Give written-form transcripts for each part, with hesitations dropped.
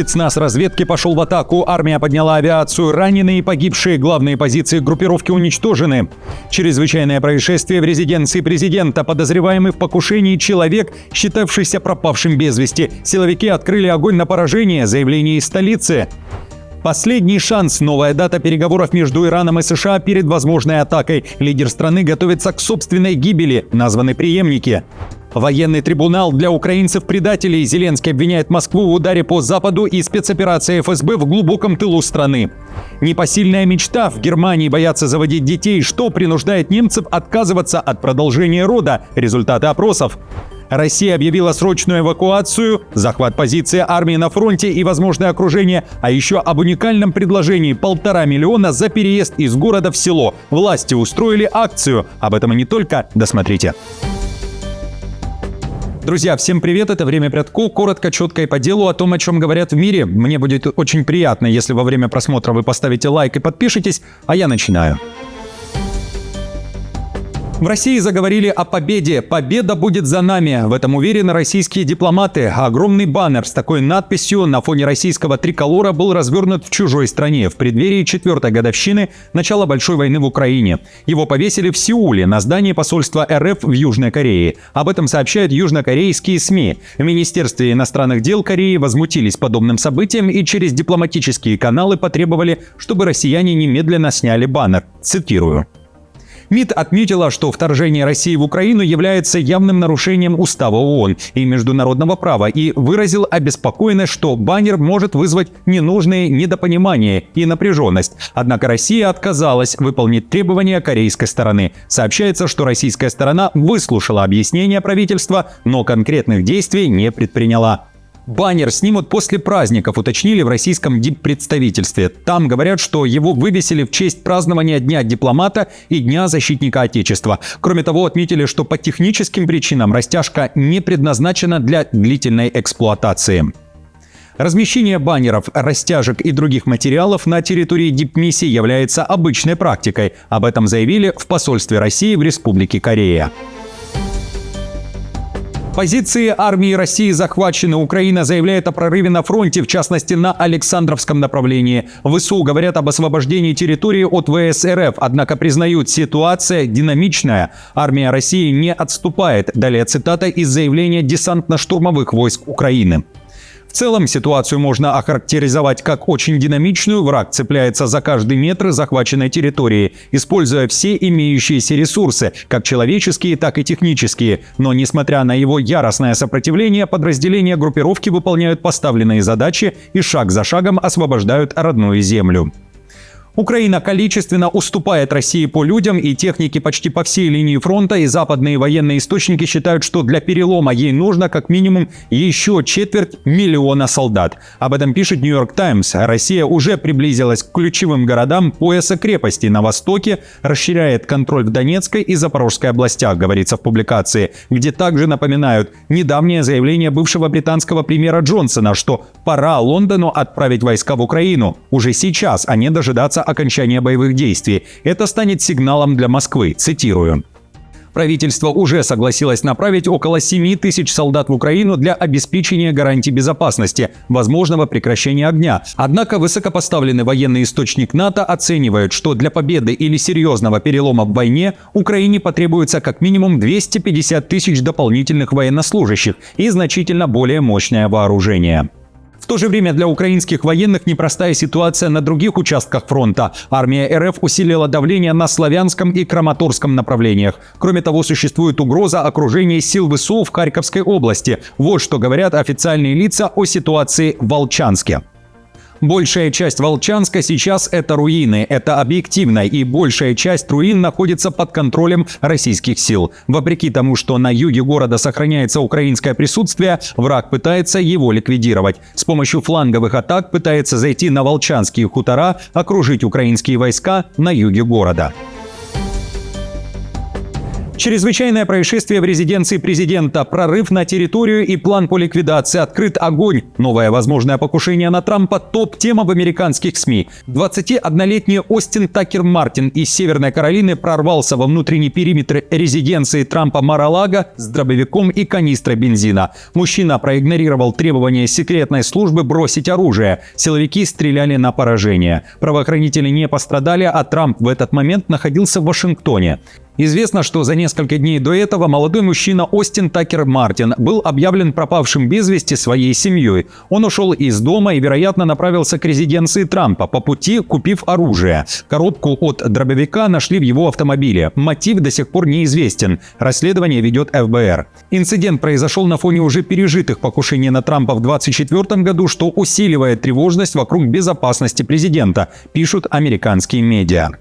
Спецназ разведки пошел в атаку, армия подняла авиацию, раненые и погибшие, главные позиции группировки уничтожены. Чрезвычайное происшествие в резиденции президента. Подозреваемый в покушении человек, считавшийся пропавшим без вести. Силовики открыли огонь на поражение, заявление из столицы. Последний шанс. Новая дата переговоров между Ираном и США перед возможной атакой. Лидер страны готовится к собственной гибели. Названы преемники. Военный трибунал для украинцев-предателей. Зеленский обвиняет Москву в ударе по Западу и спецоперации ФСБ в глубоком тылу страны. Непосильная мечта. В Германии боятся заводить детей, что принуждает немцев отказываться от продолжения рода. Результаты опросов. Россия объявила срочную эвакуацию, захват позиции армии на фронте и возможное окружение, а еще об уникальном предложении 1,5 миллиона за переезд из города в село. Власти устроили акцию. Об этом и не только. Досмотрите. Друзья, всем привет, это «Время Прядко». Коротко, четко и по делу о том, о чем говорят в мире. Мне будет очень приятно, если во время просмотра вы поставите лайк и подпишитесь, а я начинаю. В России заговорили о победе. Победа будет за нами. В этом уверены российские дипломаты. Огромный баннер с такой надписью на фоне российского триколора был развернут в чужой стране в преддверии 4-й годовщины начала большой войны в Украине. Его повесили в Сеуле на здании посольства РФ в Южной Корее. Об этом сообщают южнокорейские СМИ. В Министерстве иностранных дел Кореи возмутились подобным событием и через дипломатические каналы потребовали, чтобы россияне немедленно сняли баннер. Цитирую. МИД отметила, что вторжение России в Украину является явным нарушением Устава ООН и международного права и выразил обеспокоенность, что баннер может вызвать ненужные недопонимания и напряженность. Однако Россия отказалась выполнить требования корейской стороны. Сообщается, что российская сторона выслушала объяснения правительства, но конкретных действий не предприняла. Баннер снимут после праздников, уточнили в российском диппредставительстве. Там говорят, что его вывесили в честь празднования Дня дипломата и Дня защитника Отечества. Кроме того, отметили, что по техническим причинам растяжка не предназначена для длительной эксплуатации. Размещение баннеров, растяжек и других материалов на территории дипмиссии является обычной практикой. Об этом заявили в посольстве России в Республике Корея. Позиции армии России захвачены. Украина заявляет о прорыве на фронте, в частности на Александровском направлении. ВСУ говорят об освобождении территории от ВС РФ, однако признают, ситуация динамичная. Армия России не отступает. Далее цитата из заявления десантно-штурмовых войск Украины. В целом ситуацию можно охарактеризовать как очень динамичную. Враг цепляется за каждый метр захваченной территории, используя все имеющиеся ресурсы, как человеческие, так и технические. Но несмотря на его яростное сопротивление, подразделения группировки выполняют поставленные задачи и шаг за шагом освобождают родную землю. Украина количественно уступает России по людям и технике почти по всей линии фронта, и западные военные источники считают, что для перелома ей нужно как минимум еще 250 000 солдат. Об этом пишет Нью-Йорк Таймс. Россия уже приблизилась к ключевым городам пояса крепости на востоке, расширяет контроль в Донецкой и Запорожской областях, говорится в публикации, где также напоминают недавнее заявление бывшего британского премьера Джонсона, что пора Лондону отправить войска в Украину уже сейчас, а не дожидаться окончания боевых действий. Это станет сигналом для Москвы. Цитирую. Правительство уже согласилось направить около 7 тысяч солдат в Украину для обеспечения гарантий безопасности, возможного прекращения огня. Однако высокопоставленный военный источник НАТО оценивает, что для победы или серьезного перелома в войне Украине потребуется как минимум 250 тысяч дополнительных военнослужащих и значительно более мощное вооружение. В то же время для украинских военных непростая ситуация на других участках фронта. Армия РФ усилила давление на Славянском и Краматорском направлениях. Кроме того, существует угроза окружения сил ВСУ в Харьковской области. Вот что говорят официальные лица о ситуации в Волчанске. Большая часть Волчанска сейчас – это руины. Это объективно, и большая часть руин находится под контролем российских сил. Вопреки тому, что на юге города сохраняется украинское присутствие, враг пытается его ликвидировать. С помощью фланговых атак пытается зайти на волчанские хутора, окружить украинские войска на юге города. Чрезвычайное происшествие в резиденции президента, прорыв на территорию и план по ликвидации, открыт огонь. Новое возможное покушение на Трампа – топ-тема в американских СМИ. 21-летний Остин Такер Мартин из Северной Каролины прорвался во внутренний периметр резиденции Трампа Мар-а-Лаго с дробовиком и канистрой бензина. Мужчина проигнорировал требования секретной службы бросить оружие. Силовики стреляли на поражение. Правоохранители не пострадали, а Трамп в этот момент находился в Вашингтоне. Известно, что за несколько дней до этого молодой мужчина Остин Такер Мартин был объявлен пропавшим без вести своей семьей. Он ушел из дома и, вероятно, направился к резиденции Трампа, по пути купив оружие. Коробку от дробовика нашли в его автомобиле. Мотив до сих пор неизвестен. Расследование ведет ФБР. Инцидент произошел на фоне уже пережитых покушений на Трампа в 2024 году, что усиливает тревожность вокруг безопасности президента, пишут американские медиа.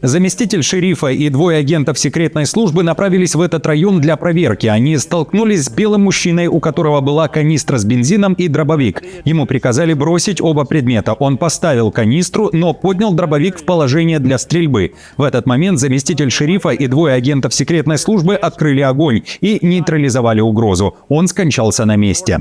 Заместитель шерифа и двое агентов секретной службы направились в этот район для проверки. Они столкнулись с белым мужчиной, у которого была канистра с бензином и дробовик. Ему приказали бросить оба предмета. Он поставил канистру, но поднял дробовик в положение для стрельбы. В этот момент заместитель шерифа и двое агентов секретной службы открыли огонь и нейтрализовали угрозу. Он скончался на месте.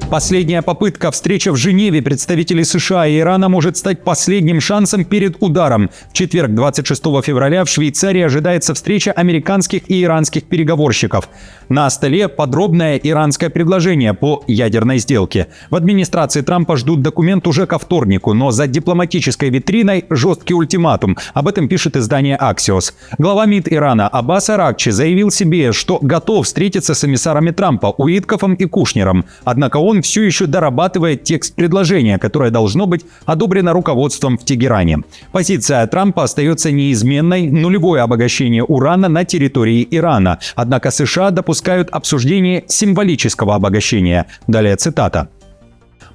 Последняя попытка встречи в Женеве представителей США и Ирана может стать последним шансом перед ударом. В четверг, 26 февраля, в Швейцарии ожидается встреча американских и иранских переговорщиков. На столе подробное иранское предложение по ядерной сделке. В администрации Трампа ждут документ уже ко вторнику, но за дипломатической витриной жесткий ультиматум. Об этом пишет издание Axios. Глава МИД Ирана Аббас Аракчи заявил себе, что готов встретиться с эмиссарами Трампа Уиткофом и Кушнером. Однако он все еще дорабатывает текст предложения, которое должно быть одобрено руководством в Тегеране. Позиция Трампа остается неизменной: нулевое обогащение урана на территории Ирана. Однако США допускают обсуждение символического обогащения. Далее цитата.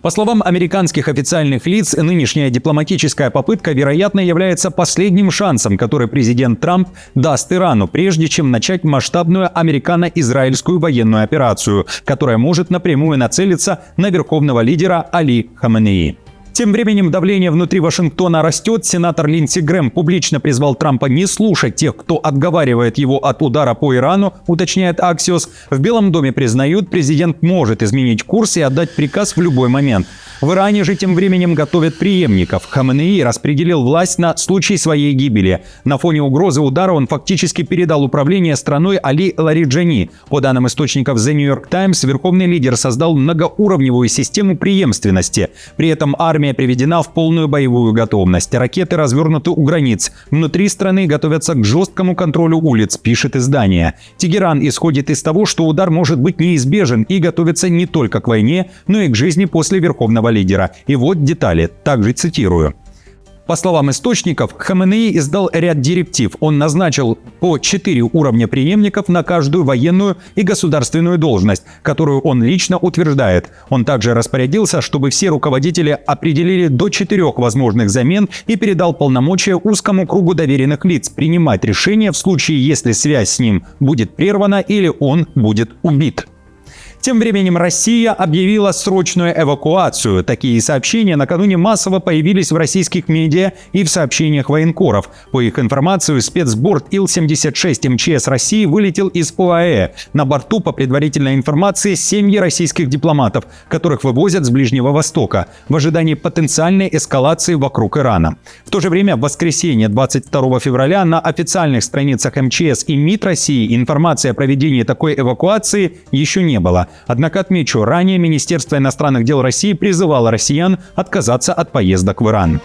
По словам американских официальных лиц, нынешняя дипломатическая попытка, вероятно, является последним шансом, который президент Трамп даст Ирану, прежде чем начать масштабную американо-израильскую военную операцию, которая может напрямую нацелиться на верховного лидера Али Хаменеи. Тем временем давление внутри Вашингтона растет. Сенатор Линдси Грэм публично призвал Трампа не слушать тех, кто отговаривает его от удара по Ирану, уточняет Axios. В Белом доме признают, президент может изменить курс и отдать приказ в любой момент. В Иране же тем временем готовят преемников. Хаменеи распределил власть на случай своей гибели. На фоне угрозы удара он фактически передал управление страной Али Лариджани. По данным источников The New York Times, верховный лидер создал многоуровневую систему преемственности. При этом армия приведена в полную боевую готовность. Ракеты развернуты у границ. Внутри страны готовятся к жесткому контролю улиц, пишет издание. Тегеран исходит из того, что удар может быть неизбежен и готовится не только к войне, но и к жизни после верховного лидера. И вот детали, также цитирую. По словам источников, Хаменеи издал ряд директив. Он назначил по 4 уровня преемников на каждую военную и государственную должность, которую он лично утверждает. Он также распорядился, чтобы все руководители определили до 4 возможных замен и передал полномочия узкому кругу доверенных лиц принимать решения в случае, если связь с ним будет прервана или он будет убит. Тем временем Россия объявила срочную эвакуацию. Такие сообщения накануне массово появились в российских медиа и в сообщениях военкоров. По их информации, спецборд Ил-76 МЧС России вылетел из ОАЭ. На борту, по предварительной информации, семьи российских дипломатов, которых вывозят с Ближнего Востока, в ожидании потенциальной эскалации вокруг Ирана. В то же время в воскресенье 22 февраля на официальных страницах МЧС и МИД России информации о проведении такой эвакуации еще не было. Однако отмечу, ранее Министерство иностранных дел России призывало россиян отказаться от поездок в Иран.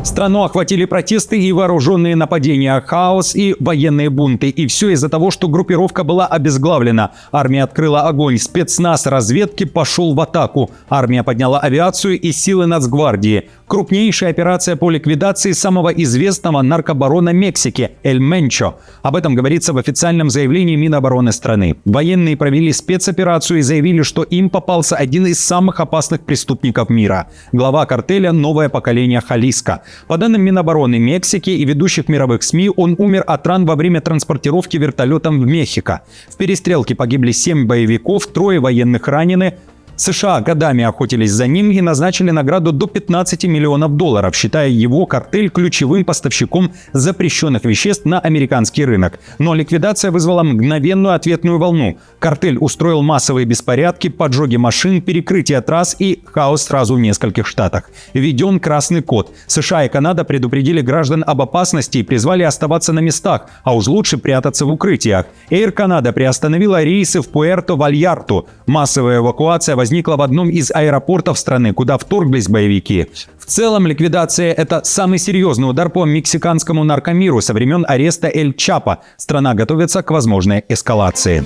Страну охватили протесты и вооруженные нападения, хаос и военные бунты. И все из-за того, что группировка была обезглавлена. Армия открыла огонь, спецназ разведки пошел в атаку. Армия подняла авиацию и силы Нацгвардии. Крупнейшая операция по ликвидации самого известного наркобарона Мексики Эль Менчо. Об этом говорится в официальном заявлении Минобороны страны. Военные провели спецоперацию и заявили, что им попался один из самых опасных преступников мира. Глава картеля «Новое поколение Халиско». По данным Минобороны Мексики и ведущих мировых СМИ, он умер от ран во время транспортировки вертолетом в Мехико. В перестрелке погибли 7 боевиков, 3 военных ранены. США годами охотились за ним и назначили награду до $15 миллионов, считая его картель ключевым поставщиком запрещенных веществ на американский рынок. Но ликвидация вызвала мгновенную ответную волну. Картель устроил массовые беспорядки, поджоги машин, перекрытие трасс и хаос сразу в нескольких штатах. Введен красный код. США и Канада предупредили граждан об опасности и призвали оставаться на местах, а уж лучше прятаться в укрытиях. Air Canada приостановила рейсы в Пуэрто-Вальярту. Массовая эвакуация возникла в одном из аэропортов страны, куда вторглись боевики. В целом, ликвидация – это самый серьезный удар по мексиканскому наркомиру со времен ареста Эль Чапо. Страна готовится к возможной эскалации.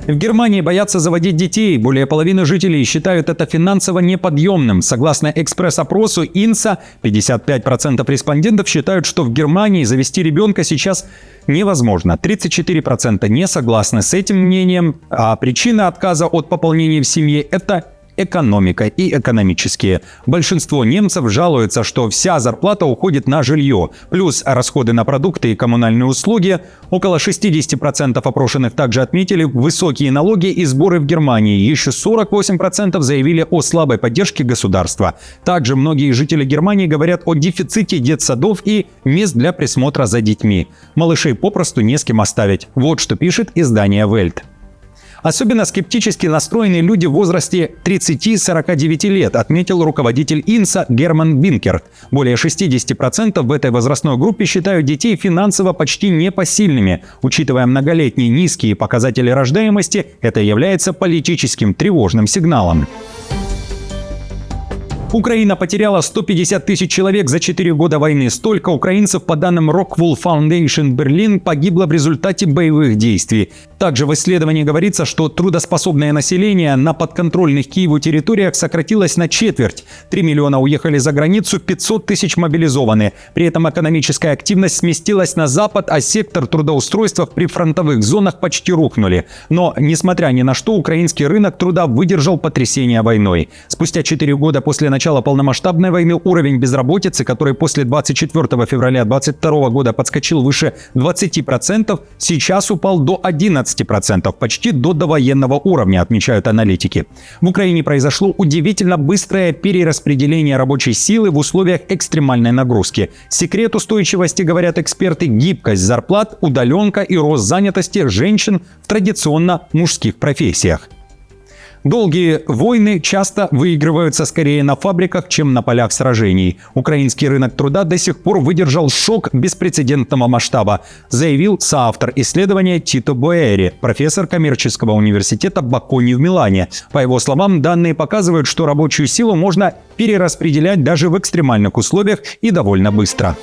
В Германии боятся заводить детей. Более половины жителей считают это финансово неподъемным. Согласно экспресс-опросу Инса, 55% респондентов считают, что в Германии завести ребенка сейчас невозможно. 34% не согласны с этим мнением. А причина отказа от пополнения в семье – это экономика и экономические. Большинство немцев жалуются, что вся зарплата уходит на жилье, плюс расходы на продукты и коммунальные услуги. Около 60% опрошенных также отметили высокие налоги и сборы в Германии. Еще 48% заявили о слабой поддержке государства. Также многие жители Германии говорят о дефиците детсадов и мест для присмотра за детьми. Малышей попросту не с кем оставить. Вот что пишет издание Welt. Особенно скептически настроенные люди в возрасте 30-49 лет, отметил руководитель Инса Герман Бинкерт. Более 60% в этой возрастной группе считают детей финансово почти непосильными. Учитывая многолетние низкие показатели рождаемости, это является политическим тревожным сигналом. Украина потеряла 150 тысяч человек за 4 года войны. Столько украинцев, по данным Rockwool Foundation Берлин, погибло в результате боевых действий. Также в исследовании говорится, что трудоспособное население на подконтрольных Киеву территориях сократилось на четверть. 3 миллиона уехали за границу, 500 тысяч мобилизованы. При этом экономическая активность сместилась на запад, а сектор трудоустройства в прифронтовых зонах почти рухнули. Но, несмотря ни на что, украинский рынок труда выдержал потрясение войной. Спустя 4 года после начала полномасштабной войны уровень безработицы, который после 24 февраля 2022 года подскочил выше 20%, сейчас упал до 11%, почти до довоенного уровня, отмечают аналитики. В Украине произошло удивительно быстрое перераспределение рабочей силы в условиях экстремальной нагрузки. Секрет устойчивости, говорят эксперты, гибкость зарплат, удаленка и рост занятости женщин в традиционно мужских профессиях. Долгие войны часто выигрываются скорее на фабриках, чем на полях сражений. Украинский рынок труда до сих пор выдержал шок беспрецедентного масштаба, заявил соавтор исследования Тито Боэри, профессор коммерческого университета Бакони в Милане. По его словам, данные показывают, что рабочую силу можно перераспределять даже в экстремальных условиях и довольно быстро.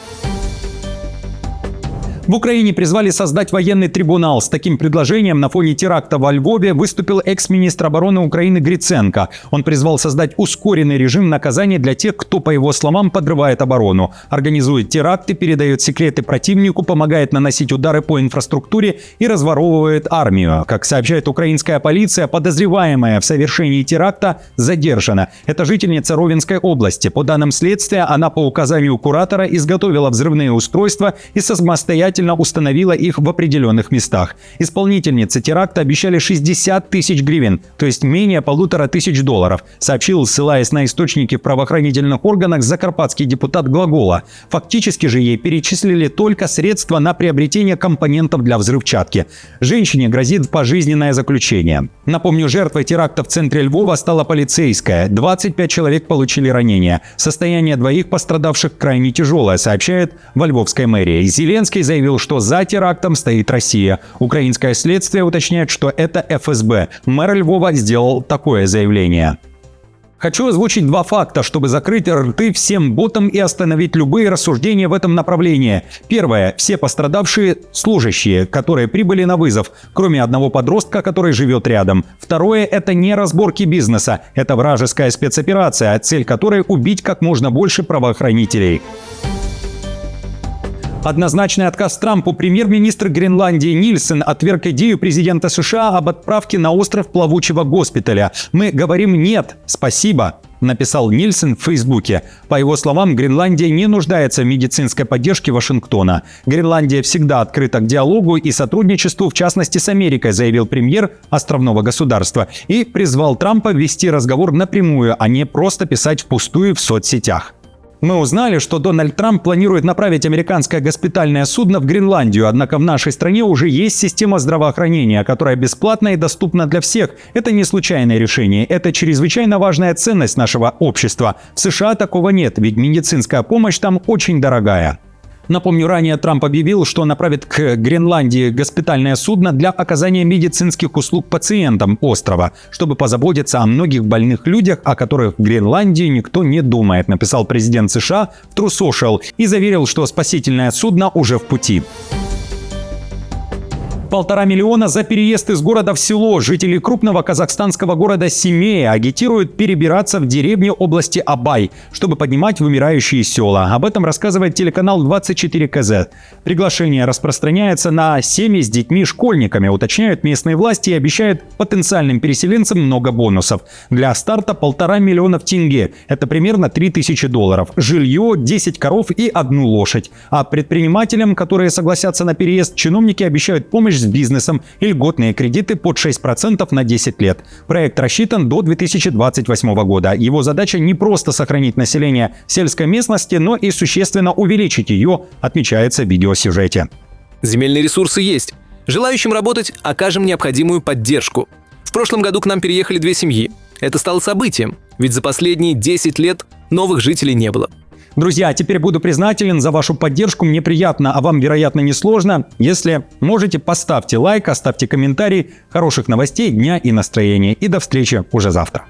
В Украине призвали создать военный трибунал. С таким предложением на фоне теракта во Львове выступил экс-министр обороны Украины Гриценко. Он призвал создать ускоренный режим наказания для тех, кто, по его словам, подрывает оборону, организует теракты, передает секреты противнику, помогает наносить удары по инфраструктуре и разворовывает армию. Как сообщает украинская полиция, подозреваемая в совершении теракта задержана. Это жительница Ровенской области. По данным следствия, она по указанию куратора изготовила взрывные устройства и самостоятельно установила их в определенных местах. Исполнительнице теракта обещали 60 тысяч гривен, то есть менее $1500, сообщил, ссылаясь на источники в правоохранительных органах, закарпатский депутат Глагола. Фактически же ей перечислили только средства на приобретение компонентов для взрывчатки. Женщине грозит пожизненное заключение. Напомню, жертвой теракта в центре Львова стала полицейская. 25 человек получили ранения. Состояние двоих пострадавших крайне тяжелое, сообщает во Львовской мэрии. Зеленский заявил, что за терактом стоит Россия. Украинское следствие уточняет, что это ФСБ. Мэр Львова сделал такое заявление. Хочу озвучить 2 факта, чтобы закрыть рты всем ботам и остановить любые рассуждения в этом направлении. Первое. Все пострадавшие – служащие, которые прибыли на вызов, кроме одного подростка, который живет рядом. Второе – это не разборки бизнеса. Это вражеская спецоперация, цель которой – убить как можно больше правоохранителей. Однозначный отказ Трампу. Премьер-министр Гренландии Нильсен отверг идею президента США об отправке на остров плавучего госпиталя. «Мы говорим нет, спасибо». написал Нильсон в Фейсбуке. По его словам, Гренландия не нуждается в медицинской поддержке Вашингтона. Гренландия всегда открыта к диалогу и сотрудничеству, в частности с Америкой, заявил премьер островного государства и призвал Трампа вести разговор напрямую, а не просто писать впустую в соцсетях. Мы узнали, что Дональд Трамп планирует направить американское госпитальное судно в Гренландию, однако в нашей стране уже есть система здравоохранения, которая бесплатна и доступна для всех. Это не случайное решение, это чрезвычайно важная ценность нашего общества. В США такого нет, ведь медицинская помощь там очень дорогая. Напомню, ранее Трамп объявил, что направит к Гренландии госпитальное судно для оказания медицинских услуг пациентам острова, чтобы позаботиться о многих больных людях, о которых в Гренландии никто не думает, написал президент США в True Social и заверил, что спасительное судно уже в пути. 1,5 миллиона за переезд из города в село. Жители крупного казахстанского города Семея агитируют перебираться в деревню области Абай, чтобы поднимать вымирающие села. Об этом рассказывает телеканал 24 КЗ. Приглашение распространяется на семьи с детьми-школьниками, уточняют местные власти и обещают потенциальным переселенцам много бонусов. Для старта 1,5 миллиона тенге. Это примерно $3000. Жилье, 10 коров и 1 лошадь. А предпринимателям, которые согласятся на переезд, чиновники обещают помощь с бизнесом и льготные кредиты под 6% на 10 лет. Проект рассчитан до 2028 года. Его задача не просто сохранить население сельской местности, но и существенно увеличить ее, отмечается в видеосюжете. Земельные ресурсы есть. Желающим работать окажем необходимую поддержку. В прошлом году к нам переехали 2 семьи. Это стало событием, ведь за последние 10 лет новых жителей не было. Друзья, теперь буду признателен за вашу поддержку. Мне приятно, а вам, вероятно, не сложно. Если можете, поставьте лайк, оставьте комментарий. Хороших новостей, дня и настроения. И до встречи уже завтра.